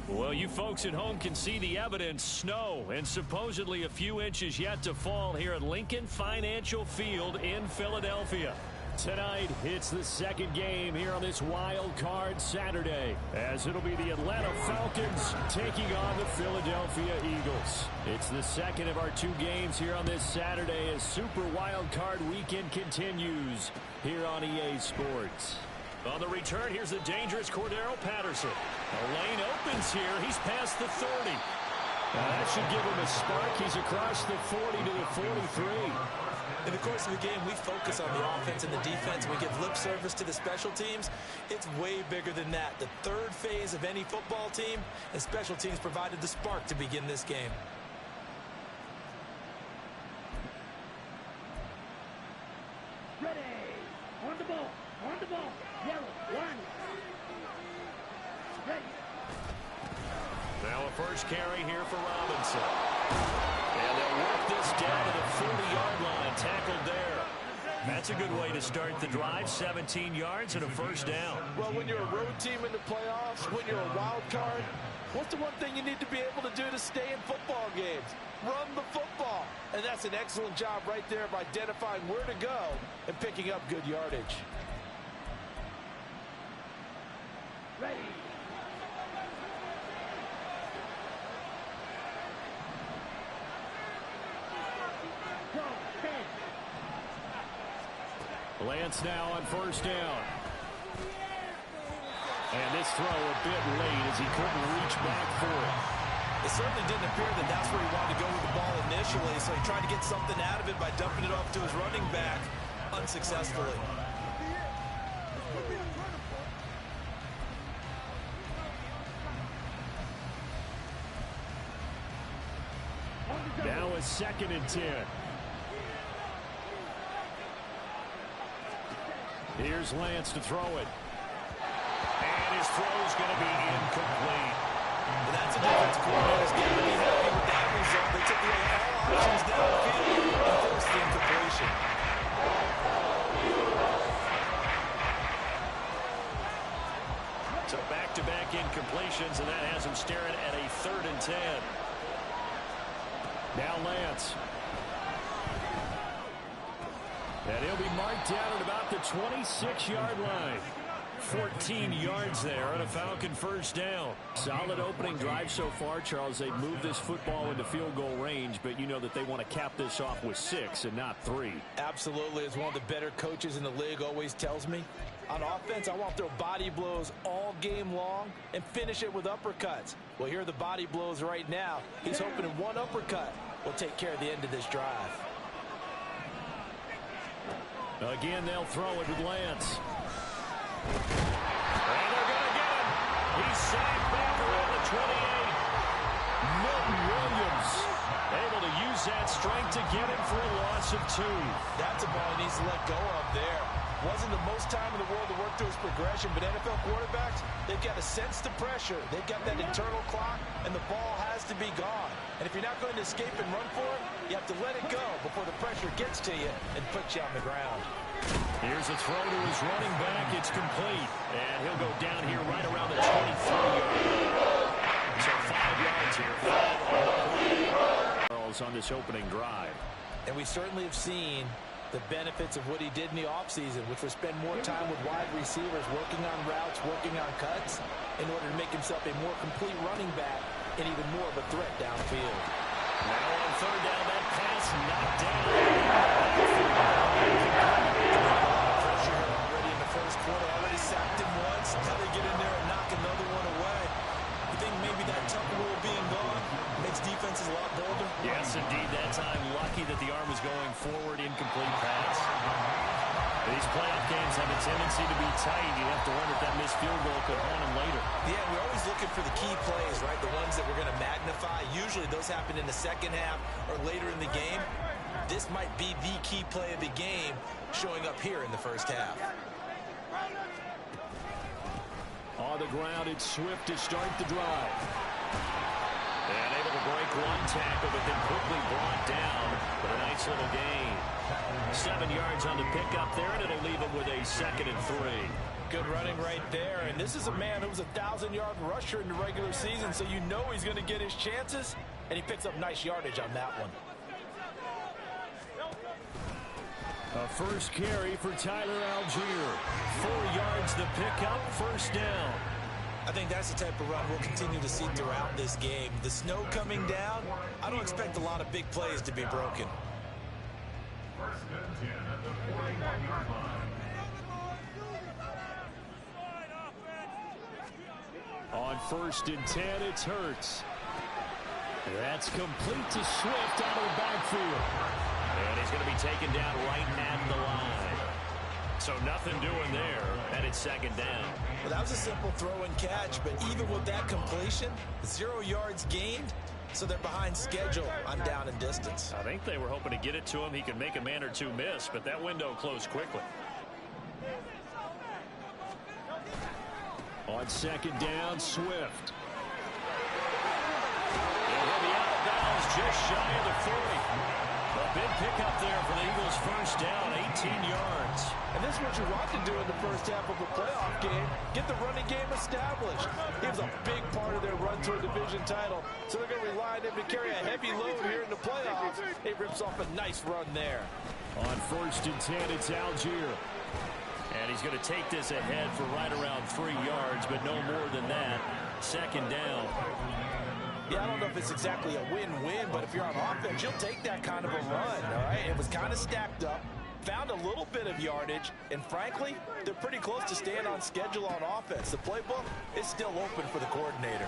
Well, you folks at home can see the evidence. Snow and supposedly a few inches yet to fall here at Lincoln Financial Field in Philadelphia. Tonight, it's the second game here on this wild card Saturday, as it'll be the Atlanta Falcons taking on the Philadelphia Eagles. It's the second of our two games here on this Saturday as Super Wild Card Weekend continues here on EA Sports. On the return, here's the dangerous Cordero Patterson. The lane opens here. He's past the 30. That should give him a spark. He's across the 40 to the 43. In the course of the game, we focus on the offense and the defense. We give lip service to the special teams. It's way bigger than that. The third phase of any football team, and special teams provided the spark to begin this game. Ready. On the ball. On the ball. Yellow. One. Ready. Now a first carry here for Robinson. And they'll work this down to the 40-yard line. Tackled there. That's a good way to start the drive. 17 yards and a first down. Well, when you're a road team in the playoffs, when you're a wild card, what's the one thing you need to be able to do to stay in football games? Run the football. And that's an excellent job right there of identifying where to go and picking up good yardage. Ready. Lance now on first down. And this throw a bit late as he couldn't reach back for it. It certainly didn't appear that that's where he wanted to go with the ball initially, so he tried to get something out of it by dumping it off to his running back unsuccessfully. Now a 2nd and 10. Here's Lance to throw it. And his throw's going to be incomplete. And that's a defense coordinator's going to be happy with that result. They took away all options downfield and forced the incompletion. So back-to-back incompletions, and that has him staring at a 3rd and 10. Now Lance. And he'll be marked down at about the 26-yard line. 14 yards there on a Falcon first down. Solid opening drive so far, Charles. They've moved this football into field goal range, but you know that they want to cap this off with 6 and not 3. Absolutely. As one of the better coaches in the league always tells me, on offense, I want to throw body blows all game long and finish it with uppercuts. Well, here are the body blows right now. He's hoping in one uppercut will take care of the end of this drive. Again, they'll throw it with Lance. And they're going to get him. He's sacked back around the 28. Milton Williams able to use that strength to get him for a loss of 2. That's a ball he needs to let go of there. Wasn't the most time in the world to work through his progression, but NFL quarterbacks, they've got to sense the pressure. They've got that internal clock, and the ball has to be gone. And if you're not going to escape and run for it, you have to let it go before the pressure gets to you and puts you on the ground. Here's a throw to his running back. It's complete. And he'll go down here right around the 23-yard line. So 5 yards here. 5 on this opening drive. And we certainly have seen the benefits of what he did in the offseason, which was spend more time with wide receivers, working on routes, working on cuts, in order to make himself a more complete running back and even more of a threat downfield. Now on 3rd down, that pass knocked down. Pressure here already in the first quarter, already sacked him once. Now they get in there and knock another one away. You think maybe that Tucker rule being gone makes defenses a lot bolder? Yes, indeed. That time, lucky that the arm was going forward, incomplete pass. These playoff games have a tendency to be tight. You have to wonder if that missed field goal could haunt them later. Yeah, we're always looking for the key plays, right? The ones that we're going to magnify. Usually those happen in the second half or later in the game. This might be the key play of the game showing up here in the first half. On the ground, it's Swift to start the drive. And able to break one tackle, but then quickly brought down with a nice little gain. 7 yards on the pickup there, and it'll leave him with a 2nd and 3. Good running right there, and this is a man who was a 1,000-yard rusher in the regular season, so you know he's going to get his chances, and he picks up nice yardage on that one. A first carry for Tyler Algier. 4 yards the pickup, 1st down. I think that's the type of run we'll continue to see throughout this game. The snow coming down, I don't expect a lot of big plays to be broken. On 1st and 10, it's Hurts. That's complete to Swift out of the backfield. And he's going to be taken down right at the line. So nothing doing there, and it's 2nd down. Well, that was a simple throw and catch, but even with that completion, 0 yards gained, so they're behind schedule on down and distance. I think they were hoping to get it to him. He could make a man or two miss, but that window closed quickly. On 2nd down, Swift. He'll be out of bounds just shy of the 40. A big pickup there for the Eagles' 1st down, 18 yards. And this is what you want to do in the first half of a playoff game. Get the running game established. He was a big part of their run to a division title. So they're going to rely on him to carry a heavy load here in the playoffs. He rips off a nice run there. On 1st and 10, it's Algier. And he's going to take this ahead for right around 3 yards, but no more than that. 2nd down. Yeah, I don't know if it's exactly a win-win, but if you're on offense, you'll take that kind of a run, all right? It was kind of stacked up, found a little bit of yardage, and frankly, they're pretty close to staying on schedule on offense. The playbook is still open for the coordinator.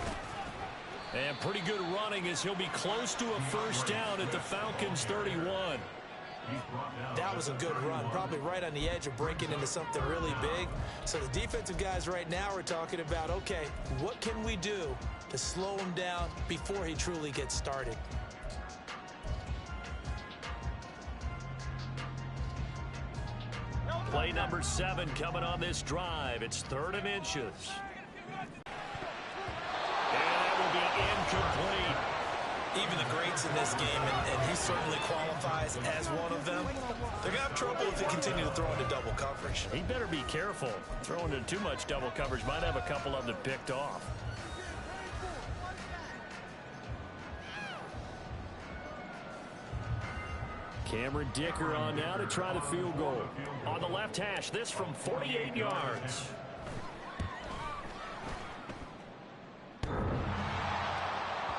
And pretty good running as he'll be close to a 1st down at the Falcons' 31. That was a good run, probably right on the edge of breaking into something really big. So the defensive guys right now are talking about, okay, what can we do to slow him down before he truly gets started? Play number 7 coming on this drive. It's 3rd and inches. And that will be incomplete. Even the greats in this game, and he certainly qualifies as one of them, they're going to have trouble if they continue to throw into double coverage. He better be careful. Throwing into too much double coverage might have a couple of them picked off. Cameron Dicker on now to try the field goal. On the left hash, this from 48 yards.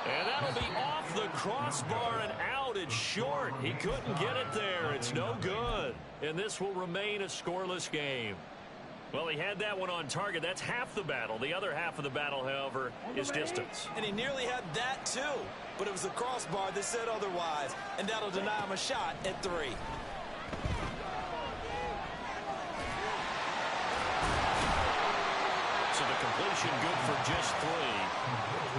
And that'll be off the crossbar and out. It's short. He couldn't get it there. It's no good. And this will remain a scoreless game. Well, he had that one on target. That's half the battle. The other half of the battle, however, is distance. And he nearly had that, too. But it was the crossbar that said otherwise. And that'll deny him a shot at 3. So the completion good for just 3.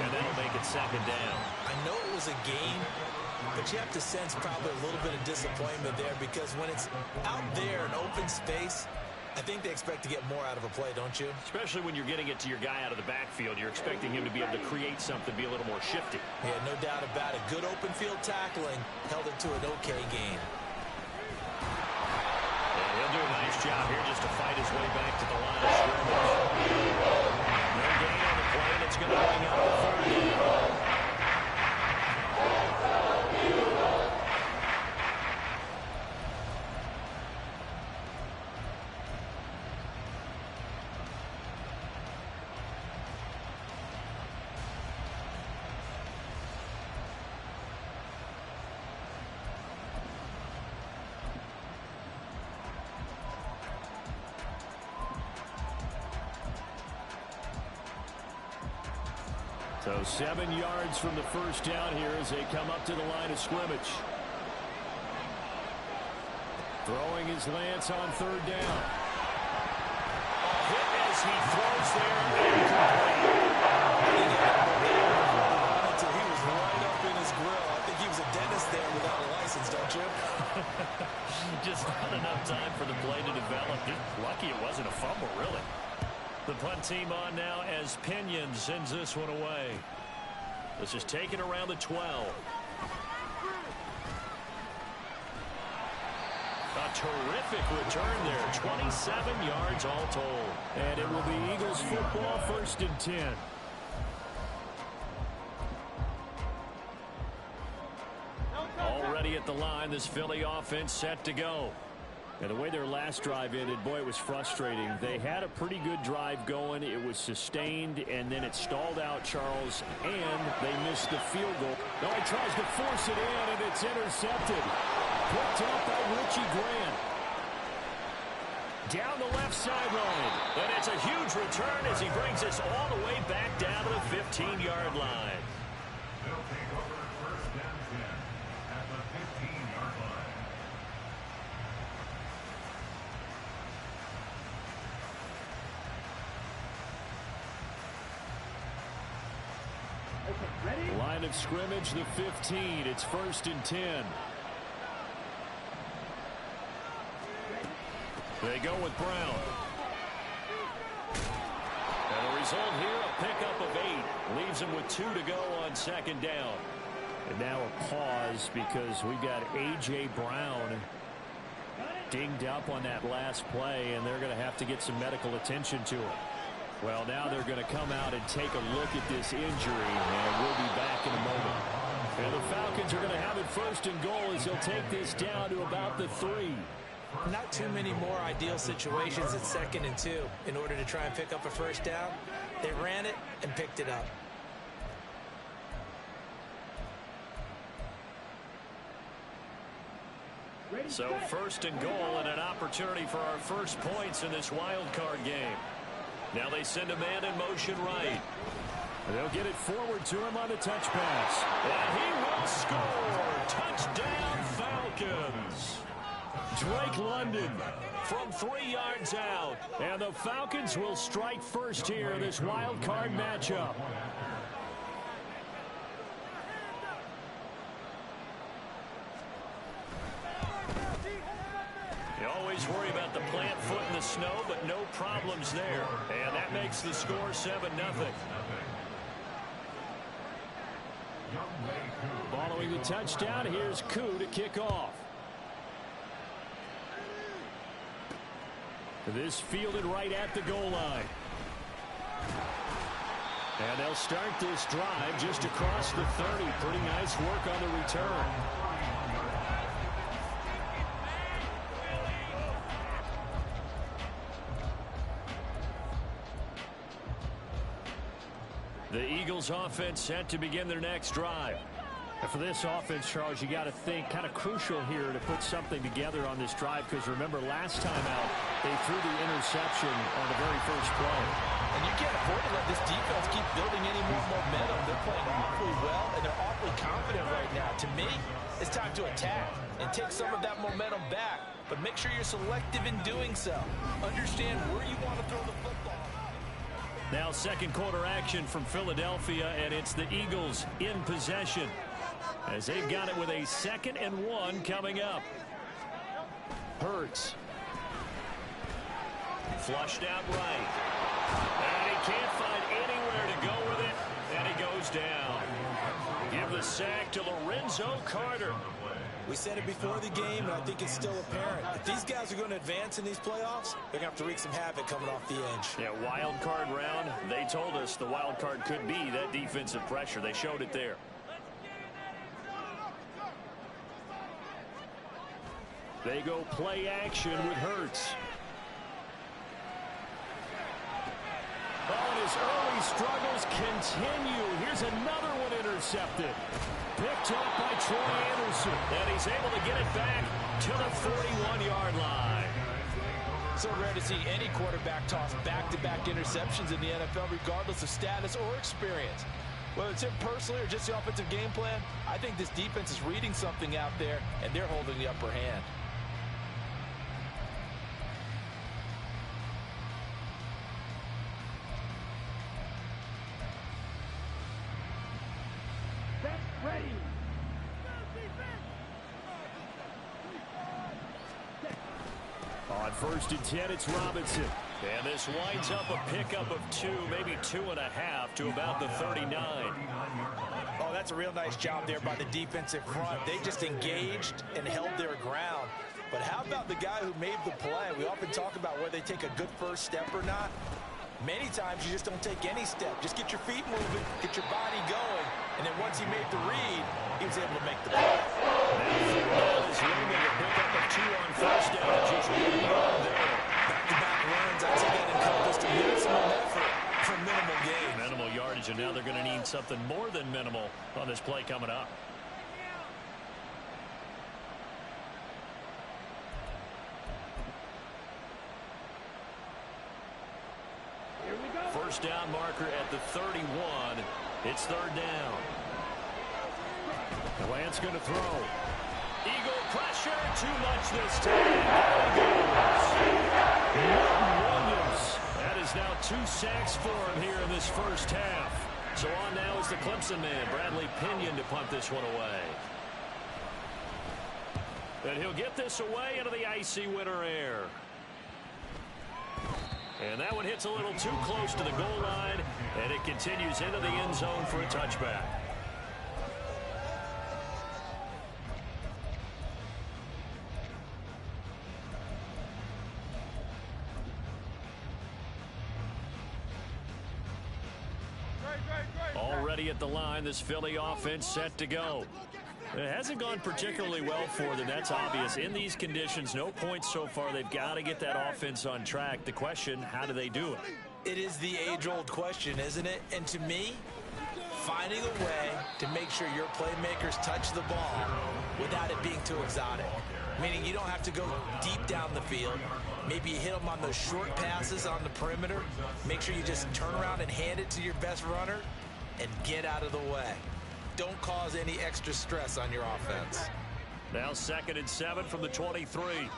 And that'll make it 2nd down. I know it was a gain, but you have to sense probably a little bit of disappointment there because when it's out there in open space, I think they expect to get more out of a play, don't you? Especially when you're getting it to your guy out of the backfield. You're expecting him to be able to create something, be a little more shifty. Yeah, no doubt about it. Good open field tackling held it to an okay gain. And he'll do a nice job here just to fight his way back to the line of scrimmage. No gain on the play, and it's going to bring up the 3rd down. So 7 yards from the 1st down here as they come up to the line of scrimmage. Throwing his Lance on 3rd down. Hit as he throws there. He was right up in his grill. I think he was a dentist there without a license, don't you? Just not enough time for the play to develop. Just lucky it wasn't a fumble, really. The punt team on now as Pinion sends this one away. This is taken around the 12. A terrific return there. 27 yards all told. And it will be Eagles football, 1st and 10. Already at the line, this Philly offense set to go. And the way their last drive ended, boy, it was frustrating. They had a pretty good drive going. It was sustained, and then it stalled out, Charles, and they missed the field goal. Now he tries to force it in, and it's intercepted. Picked up by Richie Grant. Down the left sideline. And it's a huge return as he brings us all the way back down to the 15-yard line. They'll take over 1st and 10 at the 15-yard line. Okay, ready? Line of scrimmage, the 15. It's 1st and 10. They go with Brown. And the result here, a pickup of 8. Leaves him with 2 to go on 2nd down. And now a pause because we've got A.J. Brown dinged up on that last play, and they're going to have to get some medical attention to him. Well, now they're going to come out and take a look at this injury, and we'll be back in a moment. And the Falcons are going to have it 1st and goal as they'll take this down to about the 3. Not too many more ideal situations at 2nd and 2 in order to try and pick up a 1st down. They ran it and picked it up. So 1st and goal and an opportunity for our first points in this wild card game. Now they send a man in motion right. They'll get it forward to him on the touch pass. And he will score. Touchdown Falcons. Drake London from 3 yards out. And the Falcons will strike first here in this wild card matchup. You always worry about the plant foot in the snow, but no problems there. And that makes the score 7-0. Following the touchdown, here's Koo to kick off. This fielded right at the goal line. And they'll start this drive just across the 30. Pretty nice work on the return. The Eagles offense set to begin their next drive. And for this offense, Charles, you got to think kind of crucial here to put something together on this drive, because remember last time out they threw the interception on the very first play. And you can't afford to let this defense keep building any more momentum. They're playing awfully well, and they're awfully confident right now. To me, it's time to attack and take some of that momentum back. But make sure you're selective in doing so. Understand where you want to throw the football. Now second quarter action from Philadelphia, and it's the Eagles in possession, as they've got it with a 2nd and 1 coming up. Hurts. Flushed out right. And he can't find anywhere to go with it, and he goes down. Give the sack to Lorenzo Carter. We said it before the game, and I think it's still apparent. If these guys are going to advance in these playoffs, they're going to have to wreak some havoc coming off the edge. Yeah, wild card round. They told us the wild card could be that defensive pressure. They showed it there. They go play action with Hurts. Oh, and his early struggles continue. Here's another one intercepted. Picked up by Troy Anderson. And he's able to get it back to the 41-yard line. So rare to see any quarterback toss back-to-back interceptions in the NFL, regardless of status or experience. Whether it's him personally or just the offensive game plan, I think this defense is reading something out there, and they're holding the upper hand. Ready. On 1st and 10, it's Robinson. And this winds up a pickup of 2, maybe 2.5 to about the 39. Oh, that's a real nice job there by the defensive front. They just engaged and held their ground. But how about the guy who made the play? We often talk about whether they take a good first step or not. Many times you just don't take any step. Just get your feet moving, get your body going, and then once he made the read, he was able to make the play. Now is Roman to pick up a 2 on first down. Just one yard there. Back-to-back runs, I'd say that encompassed maximum effort for minimal gain. Minimal yardage, and now they're going to need something more than minimal on this play coming up. First down marker at the 31. It's third down. The Lance going to throw. Eagle pressure. Too much this time. Williams. That is now 2 sacks for him here in this first half. So on now is the Clemson man, Bradley Pinion, to punt this one away. And he'll get this away into the icy winter air. And that one hits a little too close to the goal line, and it continues into the end zone for a touchback. Already at the line, this Philly offense set to go. It hasn't gone particularly well for them. That's obvious. In these conditions, no points so far. They've got to get that offense on track. The question, how do they do it? It is the age-old question, isn't it? And to me, finding a way to make sure your playmakers touch the ball without it being too exotic. Meaning you don't have to go deep down the field. Maybe you hit them on those short passes on the perimeter. Make sure you just turn around and hand it to your best runner and get out of the way. Don't cause any extra stress on your offense. Now 2nd and 7 from the 23.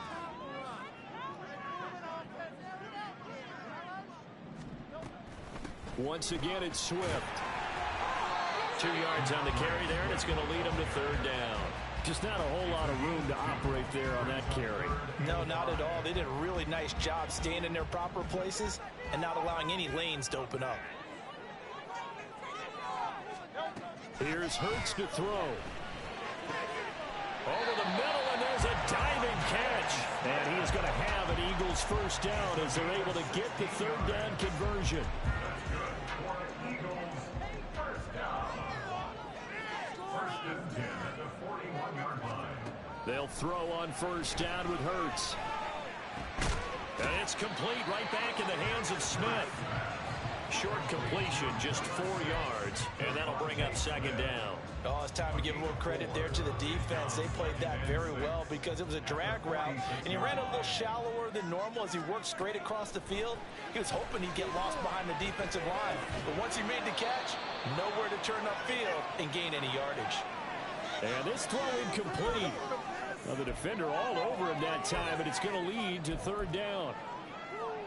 Once again, it's Swift. 2 yards on the carry there, and it's going to lead them to third down. Just not a whole lot of room to operate there on that carry. No, not at all. They did a really nice job staying in their proper places and not allowing any lanes to open up. Here's Hurts to throw. Over the middle, and there's a diving catch. And he is going to have an Eagles first down as they're able to get the third down conversion. They'll throw on first down with Hurts. And it's complete right back in the hands of Smith. Short completion, just 4 yards, and that'll bring up second down. Oh, it's time to give a little credit there to the defense. They played that very well because it was a drag route, and he ran a little shallower than normal as he worked straight across the field. He was hoping he'd get lost behind the defensive line, but once he made the catch, nowhere to turn upfield and gain any yardage. And this throw incomplete. Now the defender all over him that time, and it's going to lead to third down.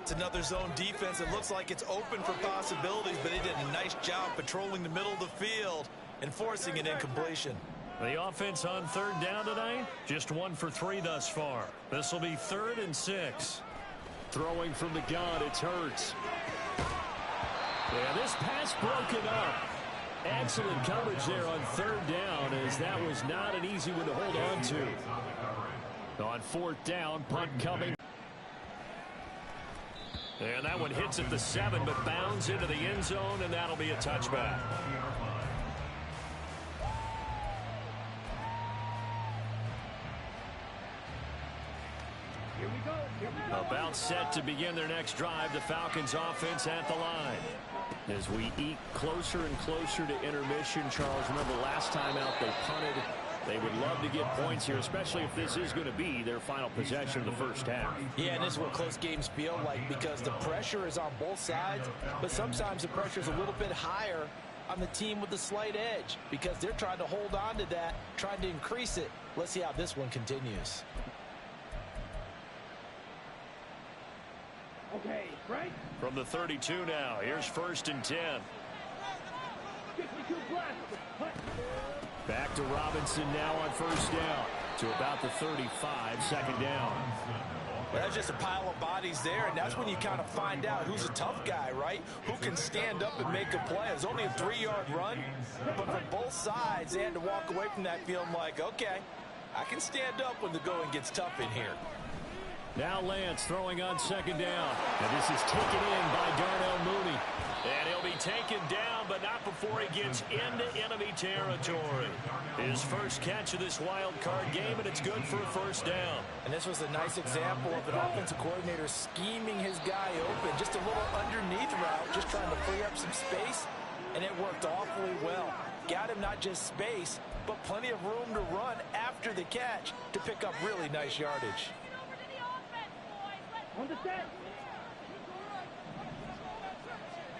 It's another zone defense. It looks like it's open for possibilities, but they did a nice job patrolling the middle of the field and forcing an incompletion. The offense on third down tonight, just 1 for 3 thus far. This will be 3rd and 6. Throwing from the gun, it's Hurts. Yeah, this pass broken up. Excellent coverage there on third down, as that was not an easy one to hold on to. On 4th down, punt coming. And that one hits at the 7, but bounds into the end zone, and that'll be a touchback. Here we go. About set to begin their next drive, the Falcons offense at the line. As we eke closer and closer to intermission, Charles, remember last time out they punted. They would love to get points here, especially if this is going to be their final possession of the first half. Yeah, and this is what close games feel like because the pressure is on both sides, but sometimes the pressure is a little bit higher on the team with the slight edge because they're trying to hold on to that, trying to increase it. Let's see how this one continues. Okay, right? From the 32 now, here's 1st and 10. 52 blast. Hut. Back to Robinson now on first down to about the 35, second down. That's just a pile of bodies there, and that's when you kind of find out who's a tough guy, right? Who can stand up and make a play. It was only a 3-yard run, but from both sides, they had to walk away from that feeling like, okay, I can stand up when the going gets tough in here. Now Lance throwing on second down. And this is taken in by Darnell Mooney. And he'll be taken down, but not before he gets into enemy territory. His first catch of this wild card game, and it's good for a first down. And this was a nice example of an offensive coordinator scheming his guy open. Just a little underneath route, just trying to free up some space, and it worked awfully well. Got him not just space, but plenty of room to run after the catch to pick up really nice yardage. On the set.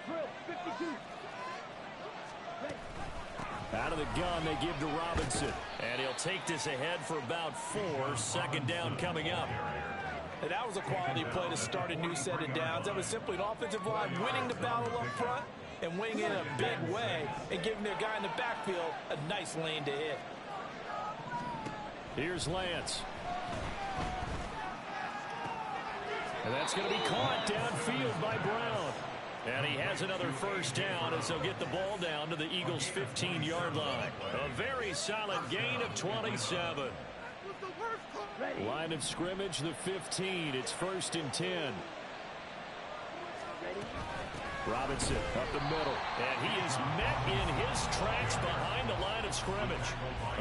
Drill, 52. Out of the gun, they give to Robinson. And he'll take this ahead for about 4. Second down coming up. And that was a quality play to start a new set of downs. That was simply an offensive line winning the battle up front and winning in a big way and giving their guy in the backfield a nice lane to hit. Here's Lance. And that's going to be caught downfield by Brown. And he has another first down as they'll get the ball down to the Eagles' 15-yard line. A very solid gain of 27. Line of scrimmage, the 15. It's 1st and 10. Robinson up the middle. And he is met in his tracks behind the line of scrimmage.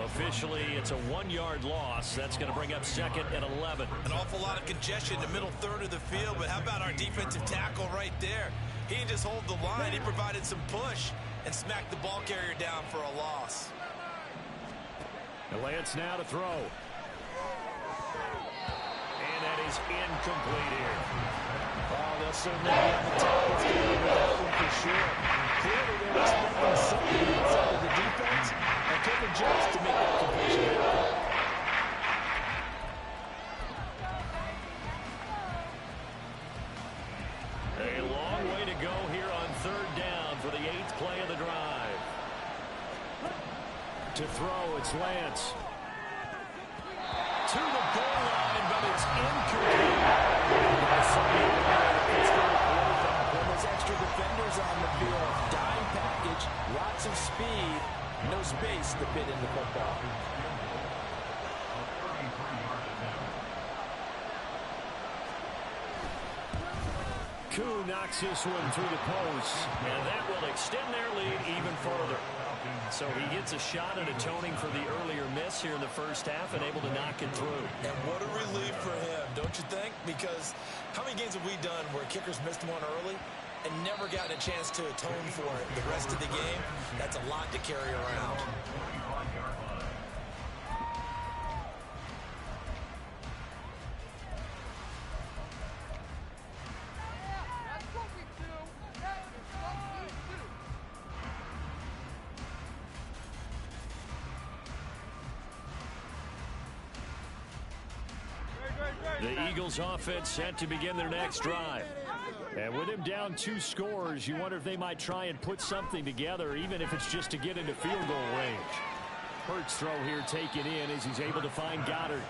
Officially, it's a 1-yard loss. That's going to bring up 2nd and 11. An awful lot of congestion in the middle third of the field, but how about our defensive tackle right there? He didn't just hold the line. He provided some push and smacked the ball carrier down for a loss. And Lance now to throw. And that is incomplete here. Oh, they'll certainly be on the top of the game with that one for sure. Clearly, they were expecting something inside of the defense and couldn't adjust to make that completion happen. A long way to go here on 3rd down for the 8th play of the drive. To throw, it's Lance. To the goal line, but it's incomplete. When there's extra defenders on the field, dime package, lots of speed, no space to fit in the football. Koo knocks this one through the post, and that will extend their lead even further. So he gets a shot at atoning for the earlier miss here in the first half and able to knock it through. And what a relief for him, don't you think? Because how many games have we done where kickers missed one early and never gotten a chance to atone for it the rest of the game? That's a lot to carry around. The Eagles offense set to begin their next drive. And with him down 2 scores, you wonder if they might try and put something together, even if it's just to get into field goal range. Hurts throw here taken in as he's able to find Goddard.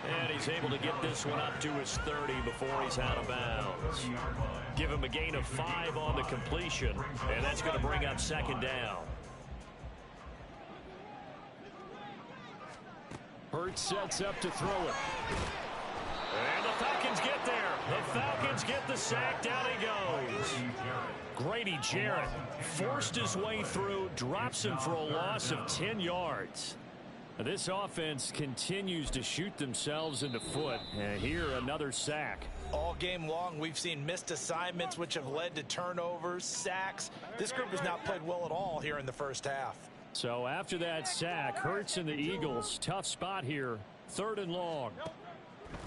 And he's able to get this one up to his 30 before he's out of bounds. Give him a gain of 5 on the completion, and that's going to bring up 2nd down. Hurts sets up to throw it. And the Falcons get there. The Falcons get the sack. Down he goes. Grady Jarrett forced his way through, drops him for a loss of 10 yards. This offense continues to shoot themselves in the foot. And here, another sack. All game long, we've seen missed assignments, which have led to turnovers, sacks. This group has not played well at all here in the first half. So after that sack, Hurts and the Eagles, tough spot here. 3rd and long.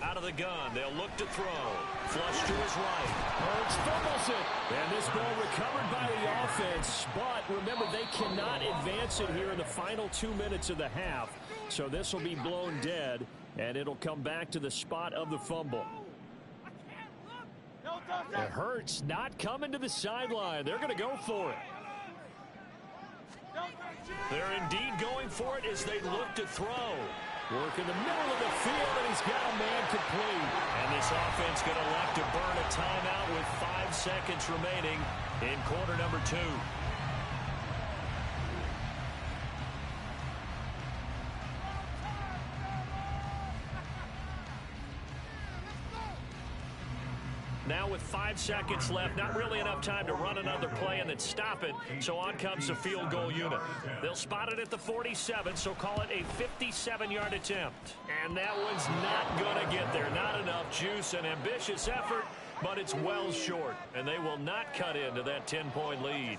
Out of the gun, they'll look to throw. Flush to his right. Hurts fumbles it. And this ball recovered by the offense. But remember, they cannot advance it here in the final 2 minutes of the half. So this will be blown dead, and it'll come back to the spot of the fumble. And Hurts not coming to the sideline. They're going to go for it. They're indeed going for it as they look to throw. Work in the middle of the field, and he's got a man complete. And this offense going to elect to burn a timeout with 5 seconds remaining in quarter number 2. Now with 5 seconds left, not really enough time to run another play and then stop it, so on comes the field goal unit. They'll spot it at the 47, so call it a 57-yard attempt. And that one's not going to get there. Not enough juice, an ambitious effort, but it's well short, and they will not cut into that 10-point lead.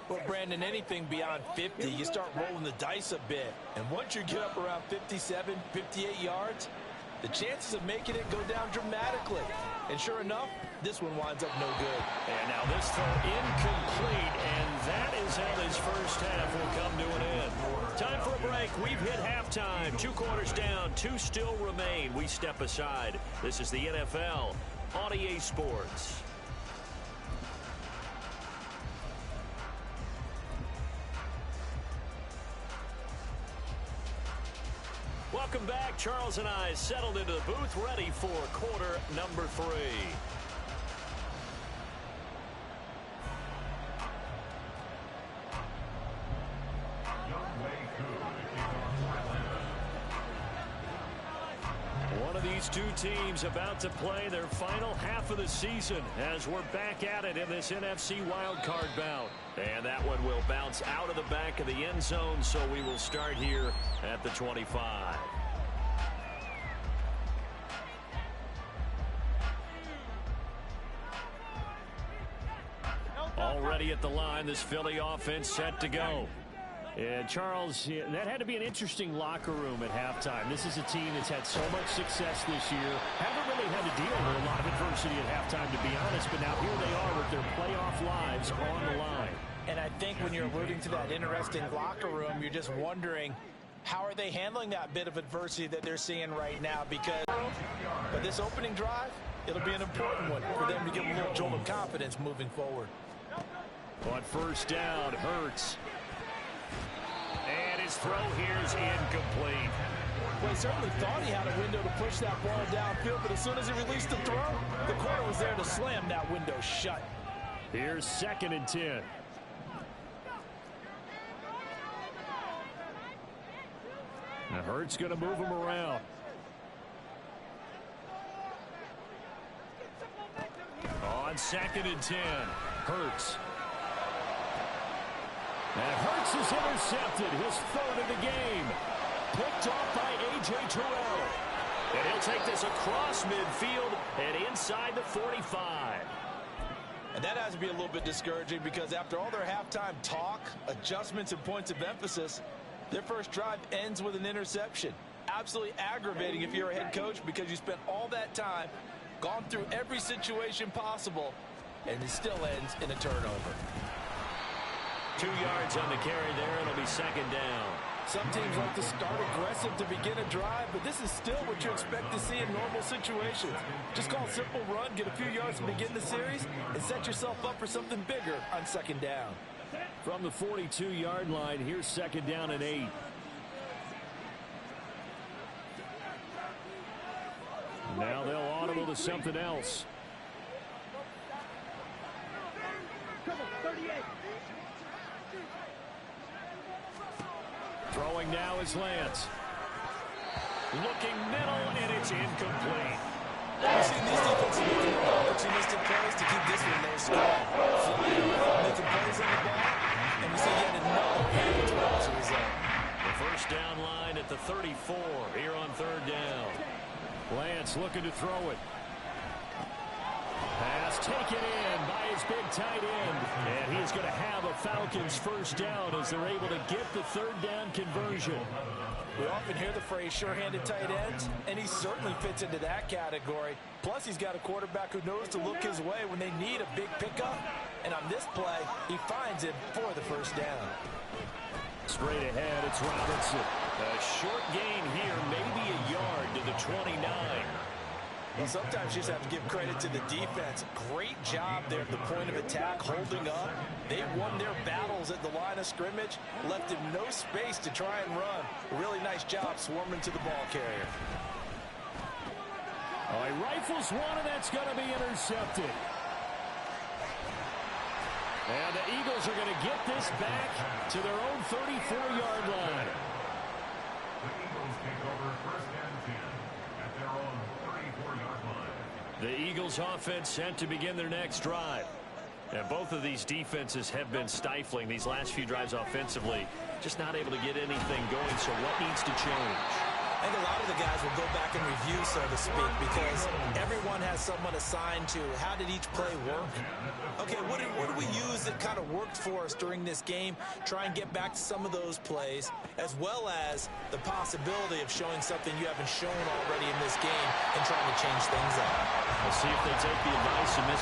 Well, Brandon, anything beyond 50, you start rolling the dice a bit. And once you get up around 57, 58 yards, the chances of making it go down dramatically. And sure enough, this one winds up no good. And now this throw incomplete, and that is how this first half will come to an end. Time for a break. We've hit halftime. 2 quarters down, 2 still remain. We step aside. This is the NFL on EA Sports. Welcome back. Charles and I settled into the booth, ready for quarter number 3. One of these two teams about to play their final half of the season as we're back at it in this NFC wildcard bout. And that one will bounce out of the back of the end zone, so we will start here at the 25. Already at the line, this Philly offense set to go. And Charles, that had to be an interesting locker room at halftime. This is a team that's had so much success this year. Haven't really had to deal with a lot of adversity at halftime, to be honest, but now here they are with their playoff lives on the line. And I think when you're alluding to that interesting locker room, you're just wondering, how are they handling that bit of adversity that they're seeing right now? Because for this opening drive, it'll be an important one for them to give a little jolt of confidence moving forward. On first down, Hurts. And his throw here is incomplete. Well, he certainly thought he had a window to push that ball downfield, but as soon as he released the throw, the corner was there to slam that window shut. Here's 2nd and 10. Now Hurts going to move him around. On 2nd and 10, Hurts. And Hurts is intercepted, his 3rd of the game. Picked off by A.J. Terrell. And he'll take this across midfield and inside the 45. And that has to be a little bit discouraging because after all their halftime talk, adjustments, and points of emphasis, their first drive ends with an interception. Absolutely aggravating if you're a head coach because you spent all that time, gone through every situation possible, and it still ends in a turnover. 2 yards on the carry there. It'll be 2nd down. Some teams like to start aggressive to begin a drive, but this is still what you expect to see in normal situations. Just call a simple run, get a few yards to begin the series, and set yourself up for something bigger on 2nd down. From the 42-yard line, here's 2nd down and 8. Now they'll audible to something else. Come on, 38. Throwing now is Lance. Looking middle, and it's incomplete. We've seen these defenses making opportunistic plays to keep this one low scoring. Flying around, making plays on the ball, and we see yet another huge play as a result. The first down line at the 34 here on 3rd down. Lance looking to throw it. Pass taken in by his big tight end. And he's going to have a Falcons first down as they're able to get the 3rd down conversion. We often hear the phrase sure-handed tight ends, and he certainly fits into that category. Plus, he's got a quarterback who knows to look his way when they need a big pickup. And on this play, he finds it for the first down. Straight ahead, it's Robinson. A short gain here, maybe a yard to the 29. Well, sometimes you just have to give credit to the defense. Great job there at the point of attack, holding up. They won their battles at the line of scrimmage, left him no space to try and run. Really nice job swarming to the ball carrier. Oh, he rifles one, and that's going to be intercepted. And the Eagles are going to get this back to their own 34-yard line. The Eagles take over first and 10 at their own 34-yard line. The Eagles offense set to begin their next drive. And both of these defenses have been stifling these last few drives offensively. Just not able to get anything going, so what needs to change? I think a lot of the guys will go back and review, so to speak, because everyone has someone assigned to how did each play work. Okay, what did we use that kind of worked for us during this game? Try and get back to some of those plays, as well as the possibility of showing something you haven't shown already in this game and trying to change things up. We'll see if they take the advice of Mr.